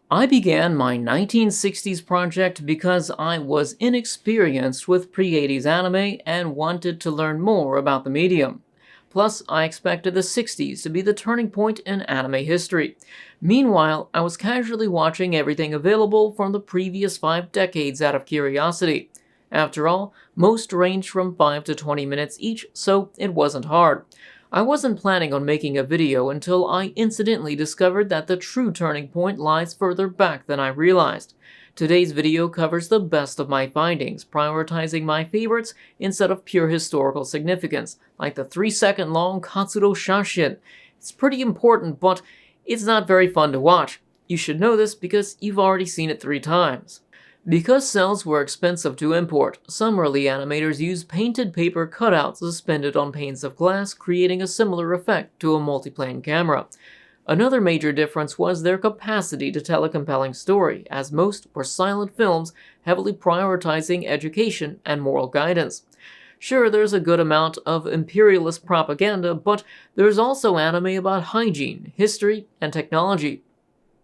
I began my 1960s project because I was inexperienced with pre-80s anime and wanted to learn more about the medium. Plus, I expected the 60s to be the turning point in anime history. Meanwhile, I was casually watching everything available from the previous 5 decades out of curiosity. After all, most ranged from 5 to 20 minutes each, so it wasn't hard. I wasn't planning on making a video until I incidentally discovered that the true turning point lies further back than I realized. Today's video covers the best of my findings, prioritizing my favorites instead of pure historical significance, like the 3-second long Katsuro Shashin. It's pretty important, but it's not very fun to watch. You should know this because you've already seen it 3 times. Because cells were expensive to import, some early animators used painted paper cutouts suspended on panes of glass, creating a similar effect to a multiplane camera. Another major difference was their capacity to tell a compelling story, as most were silent films heavily prioritizing education and moral guidance. Sure, there's a good amount of imperialist propaganda, but there's also anime about hygiene, history, and technology.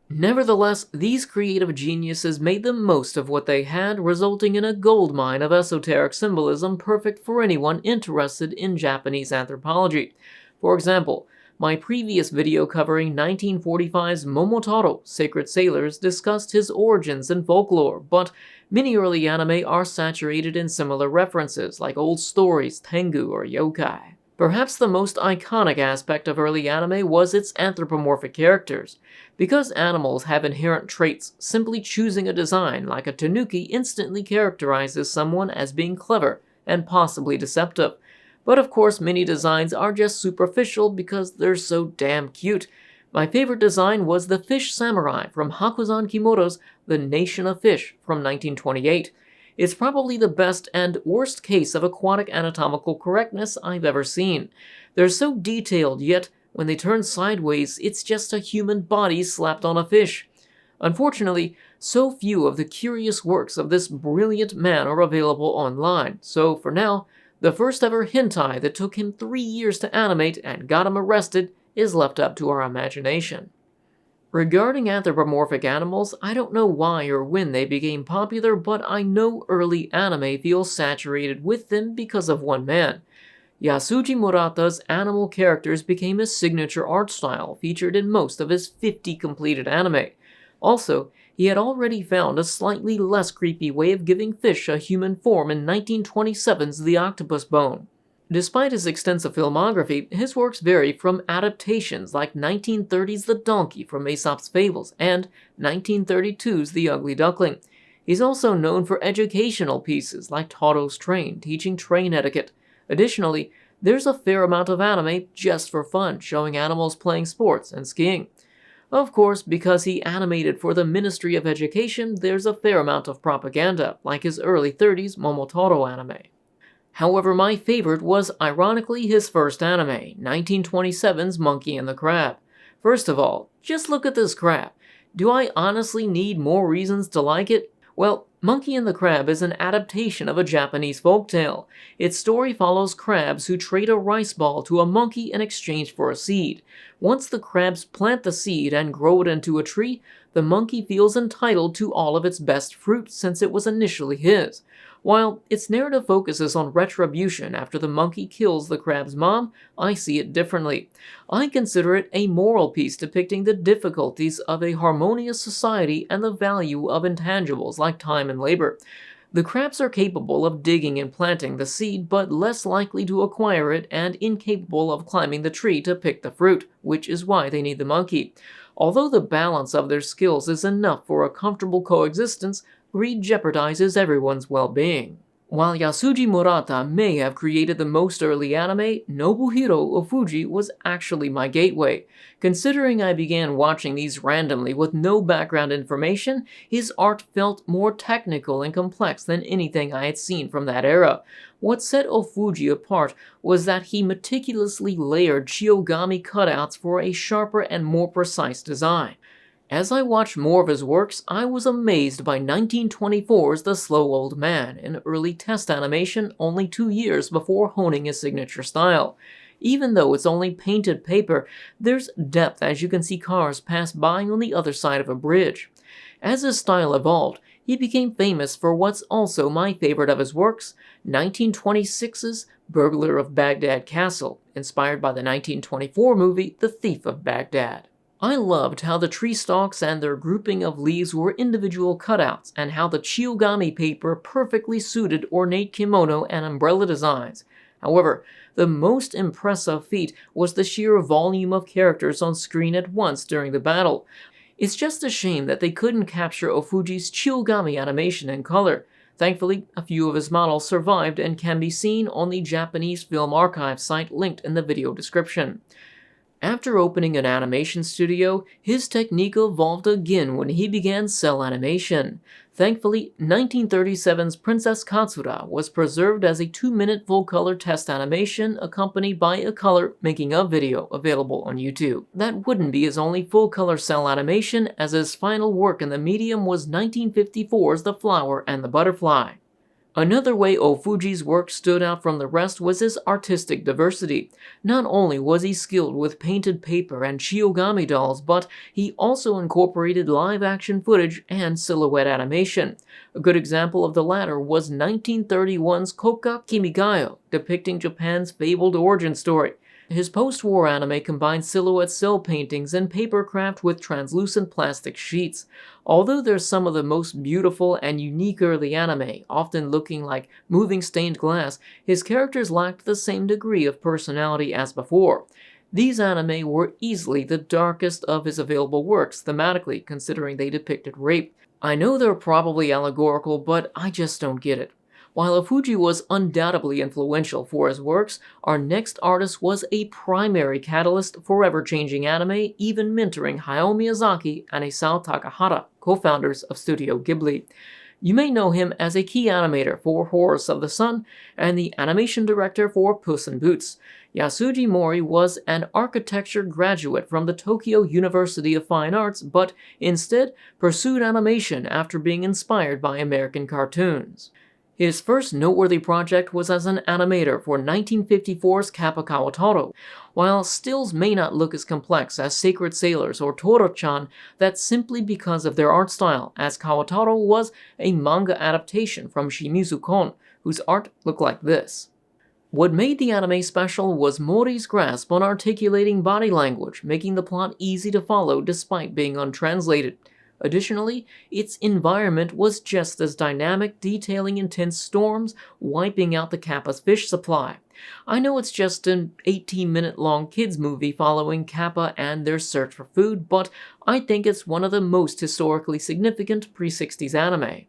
Nevertheless, these creative geniuses made the most of what they had, resulting in a goldmine of esoteric symbolism perfect for anyone interested in Japanese anthropology. For example, my previous video covering 1945's Momotaro, Sacred Sailors, discussed his origins and folklore, but many early anime are saturated in similar references, like old stories, tengu, or yokai. Perhaps the most iconic aspect of early anime was its anthropomorphic characters. Because animals have inherent traits, simply choosing a design like a tanuki instantly characterizes someone as being clever and possibly deceptive. But of course, many designs are just superficial because they're so damn cute. My favorite design was the fish samurai from Hakuzan Kimoto's The Nation of Fish from 1928. It's probably the best and worst case of aquatic anatomical correctness I've ever seen. They're so detailed, yet when they turn sideways, it's just a human body slapped on a fish. Unfortunately, so few of the curious works of this brilliant man are available online, so for now, the first ever hentai that took him 3 years to animate and got him arrested is left up to our imagination. Regarding anthropomorphic animals, I don't know why or when they became popular, but I know early anime feels saturated with them because of one man. Yasuji Murata's animal characters became his signature art style, featured in most of his 50 completed anime. Also, he had already found a slightly less creepy way of giving fish a human form in 1927's The Octopus Bone. Despite his extensive filmography, his works vary from adaptations like 1930's The Donkey from Aesop's Fables and 1932's The Ugly Duckling. He's also known for educational pieces like Toto's Train, teaching train etiquette. Additionally, there's a fair amount of anime just for fun, showing animals playing sports and skiing. Of course, because he animated for the Ministry of Education, there's a fair amount of propaganda, like his early 30s Momotaro anime. However, my favorite was ironically his first anime, 1927's Monkey and the Crab. First of all, just look at this crab. Do I honestly need more reasons to like it? Well, Monkey and the Crab is an adaptation of a Japanese folktale. Its story follows crabs who trade a rice ball to a monkey in exchange for a seed. Once the crabs plant the seed and grow it into a tree, the monkey feels entitled to all of its best fruit since it was initially his. While its narrative focuses on retribution after the monkey kills the crab's mom, I see it differently. I consider it a moral piece depicting the difficulties of a harmonious society and the value of intangibles like time and labor. The crabs are capable of digging and planting the seed, but less likely to acquire it and incapable of climbing the tree to pick the fruit, which is why they need the monkey. Although the balance of their skills is enough for a comfortable coexistence, greed jeopardizes everyone's well-being. While Yasuji Murata may have created the most early anime, Nobuhiro Oofuji was actually my gateway. Considering I began watching these randomly with no background information, his art felt more technical and complex than anything I had seen from that era. What set Oofuji apart was that he meticulously layered Chiogami cutouts for a sharper and more precise design. As I watched more of his works, I was amazed by 1924's The Slow Old Man, an early test animation only 2 years before honing his signature style. Even though it's only painted paper, there's depth as you can see cars pass by on the other side of a bridge. As his style evolved, he became famous for what's also my favorite of his works, 1926's Burglar of Baghdad Castle, inspired by the 1924 movie The Thief of Baghdad. I loved how the tree stalks and their grouping of leaves were individual cutouts, and how the chiogami paper perfectly suited ornate kimono and umbrella designs. However, the most impressive feat was the sheer volume of characters on screen at once during the battle. It's just a shame that they couldn't capture Oofuji's chiogami animation in color. Thankfully, a few of his models survived and can be seen on the Japanese Film Archive site linked in the video description. After opening an animation studio, his technique evolved again when he began cell animation. Thankfully, 1937's Princess Katsura was preserved as a 2-minute full-color test animation accompanied by a color making-of video available on YouTube. That wouldn't be his only full-color cell animation, as his final work in the medium was 1954's The Flower and the Butterfly. Another way Oofuji's work stood out from the rest was his artistic diversity. Not only was he skilled with painted paper and chiogami dolls, but he also incorporated live-action footage and silhouette animation. A good example of the latter was 1931's Koka Kimigayo, depicting Japan's fabled origin story. His post-war anime combined silhouette cell paintings and papercraft with translucent plastic sheets. Although they're some of the most beautiful and unique early anime, often looking like moving stained glass, his characters lacked the same degree of personality as before. These anime were easily the darkest of his available works thematically, considering they depicted rape. I know they're probably allegorical, but I just don't get it. While Oofuji was undoubtedly influential for his works, our next artist was a primary catalyst for ever-changing anime, even mentoring Hayao Miyazaki and Isao Takahata, co-founders of Studio Ghibli. You may know him as a key animator for Horus of the Sun and the animation director for Puss in Boots. Yasuji Mori was an architecture graduate from the Tokyo University of Fine Arts, but instead pursued animation after being inspired by American cartoons. His first noteworthy project was as an animator for 1954's Kappa Kawataro. While stills may not look as complex as Sacred Sailors or Toro-chan, that's simply because of their art style, as Kawataro was a manga adaptation from Shimizu Kon, whose art looked like this. What made the anime special was Mori's grasp on articulating body language, making the plot easy to follow despite being untranslated. Additionally, its environment was just as dynamic, detailing intense storms, wiping out the Kappa's fish supply. I know it's just an 18-minute-long kids movie following Kappa and their search for food, but I think it's one of the most historically significant pre-60s anime.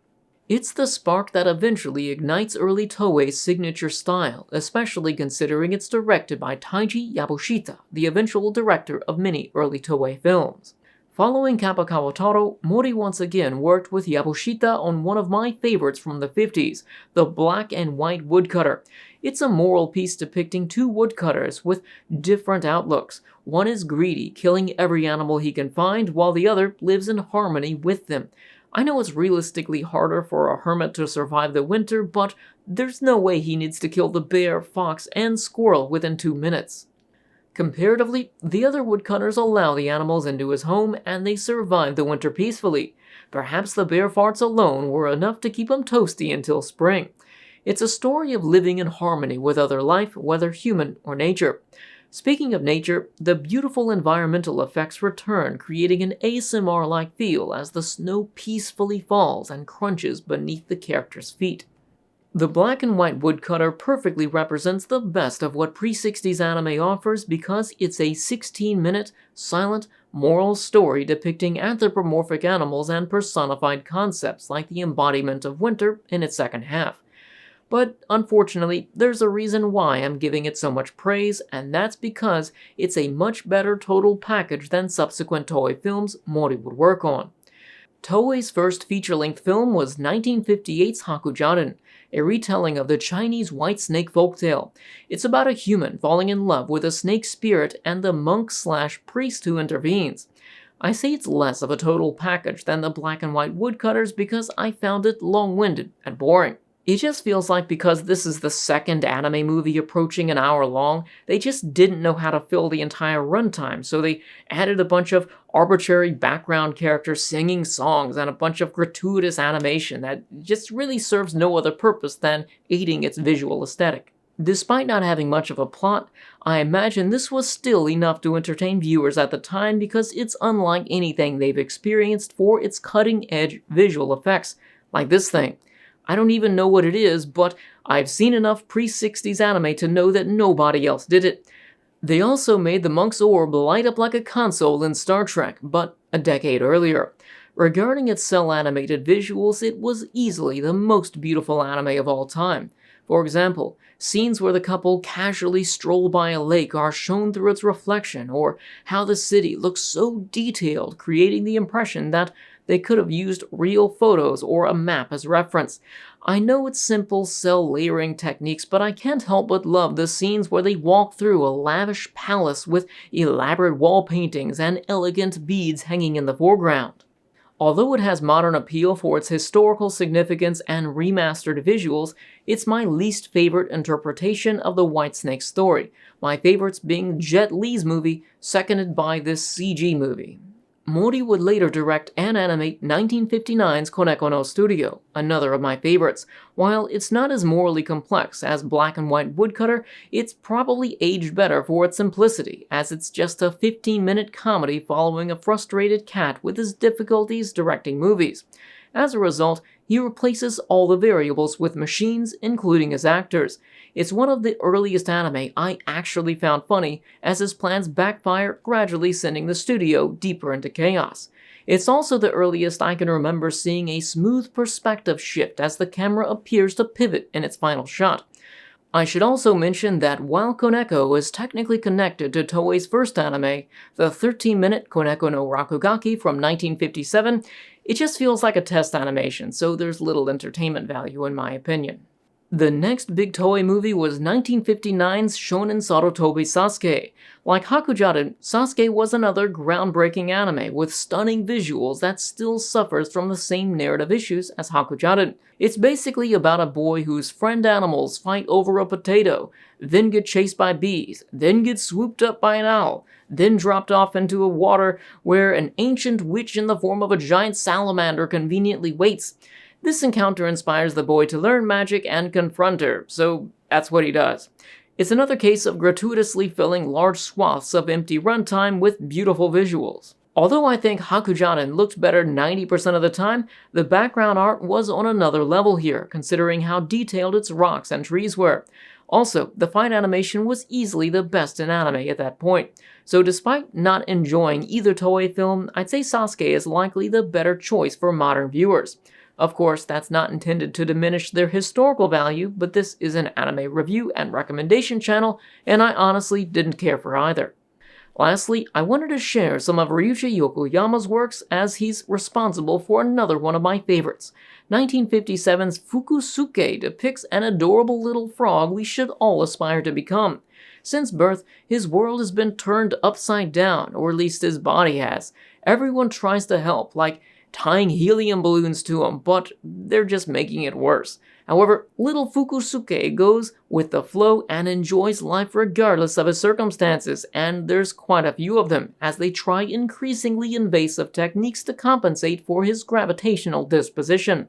It's the spark that eventually ignites early Toei's signature style, especially considering it's directed by Taiji Yabushita, the eventual director of many early Toei films. Following Kappa Kawataro, Mori once again worked with Yabushita on one of my favorites from the 50s, the Black and White Woodcutter. It's a moral piece depicting two woodcutters with different outlooks. One is greedy, killing every animal he can find, while the other lives in harmony with them. I know it's realistically harder for a hermit to survive the winter, but there's no way he needs to kill the bear, fox, and squirrel within 2 minutes. Comparatively, the other woodcutters allow the animals into his home and they survive the winter peacefully. Perhaps the bear farts alone were enough to keep him toasty until spring. It's a story of living in harmony with other life, whether human or nature. Speaking of nature, the beautiful environmental effects return, creating an ASMR-like feel as the snow peacefully falls and crunches beneath the character's feet. The Black and White Woodcutter perfectly represents the best of what pre-60s anime offers because it's a 16-minute, silent, moral story depicting anthropomorphic animals and personified concepts like the embodiment of winter in its second half. But unfortunately, there's a reason why I'm giving it so much praise, and that's because it's a much better total package than subsequent Toei films Mori would work on. Toei's first feature-length film was 1958's Hakujaden, a retelling of the Chinese white snake folktale. It's about a human falling in love with a snake spirit and the monk/priest who intervenes. I say it's less of a total package than the Black and White Woodcutters because I found it long-winded and boring. It just feels like because this is the second anime movie approaching an hour long, they just didn't know how to fill the entire runtime, so they added a bunch of arbitrary background characters singing songs and a bunch of gratuitous animation that just really serves no other purpose than aiding its visual aesthetic. Despite not having much of a plot, I imagine this was still enough to entertain viewers at the time because it's unlike anything they've experienced for its cutting-edge visual effects, like this thing. I don't even know what it is, but I've seen enough pre-60s anime to know that nobody else did it. They also made the monk's orb light up like a console in Star Trek, but a decade earlier. Regarding its cel-animated visuals, it was easily the most beautiful anime of all time. For example, scenes where the couple casually stroll by a lake are shown through its reflection, or how the city looks so detailed, creating the impression that they could have used real photos or a map as reference. I know it's simple cell layering techniques, but I can't help but love the scenes where they walk through a lavish palace with elaborate wall paintings and elegant beads hanging in the foreground. Although it has modern appeal for its historical significance and remastered visuals, it's my least favorite interpretation of the Whitesnake story, my favorites being Jet Li's movie, seconded by this CG movie. Mori would later direct and animate 1959's Koneko no Studio, another of my favorites. While it's not as morally complex as Black and White Woodcutter, it's probably aged better for its simplicity, as it's just a 15-minute comedy following a frustrated cat with his difficulties directing movies. As a result, he replaces all the variables with machines, including his actors. It's one of the earliest anime I actually found funny, as his plans backfire, gradually sending the studio deeper into chaos. It's also the earliest I can remember seeing a smooth perspective shift as the camera appears to pivot in its final shot. I should also mention that while Koneko is technically connected to Toei's first anime, the 13-minute Koneko no Rakugaki from 1957, it just feels like a test animation, so there's little entertainment value in my opinion. The next big Toei movie was 1959's Shonen Sarutobi Sasuke. Like Hakujaden, Sasuke was another groundbreaking anime with stunning visuals that still suffers from the same narrative issues as Hakujaden. It's basically about a boy whose friend animals fight over a potato, then get chased by bees, then get swooped up by an owl, then dropped off into a water where an ancient witch in the form of a giant salamander conveniently waits. This encounter inspires the boy to learn magic and confront her, so that's what he does. It's another case of gratuitously filling large swaths of empty runtime with beautiful visuals. Although I think Hakujaden looked better 90% of the time, the background art was on another level here, considering how detailed its rocks and trees were. Also, the fight animation was easily the best in anime at that point, so despite not enjoying either Toei film, I'd say Sasuke is likely the better choice for modern viewers. Of course, that's not intended to diminish their historical value, but this is an anime review and recommendation channel, and I honestly didn't care for either. Lastly, I wanted to share some of Ryuichi Yokoyama's works, as he's responsible for another one of my favorites. 1957's Fukusuke depicts an adorable little frog we should all aspire to become. Since birth, his world has been turned upside down, or at least his body has. Everyone tries to help, like tying helium balloons to him, but they're just making it worse. However, little Fukusuke goes with the flow and enjoys life regardless of his circumstances, and there's quite a few of them, as they try increasingly invasive techniques to compensate for his gravitational disposition.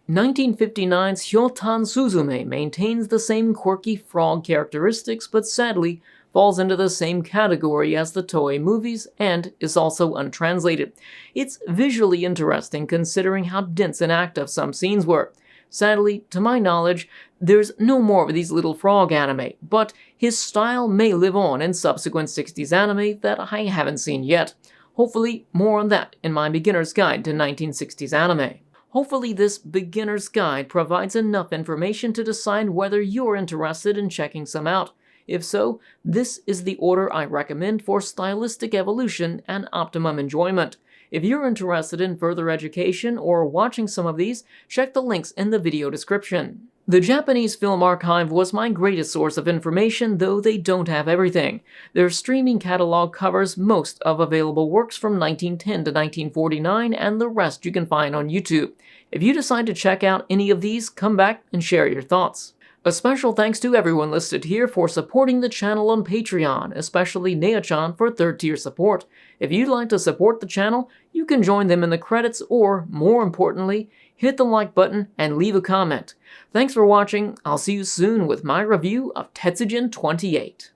1959's Hyotan Suzume maintains the same quirky frog characteristics, but sadly falls into the same category as the Toei movies and is also untranslated. It's visually interesting considering how dense and active some scenes were. Sadly, to my knowledge, there's no more of these little frog anime, but his style may live on in subsequent 60s anime that I haven't seen yet. Hopefully, more on that in my beginner's guide to 1960s anime. Hopefully this beginner's guide provides enough information to decide whether you're interested in checking some out. If so, this is the order I recommend for stylistic evolution and optimum enjoyment. If you're interested in further education or watching some of these, check the links in the video description. The Japanese Film Archive was my greatest source of information, though they don't have everything. Their streaming catalog covers most of available works from 1910 to 1949, and the rest you can find on YouTube. If you decide to check out any of these, come back and share your thoughts. A special thanks to everyone listed here for supporting the channel on Patreon, especially Nea-chan for 3rd-tier support. If you'd like to support the channel, you can join them in the credits or, more importantly, hit the like button and leave a comment. Thanks for watching. I'll see you soon with my review of Tetsujin 28.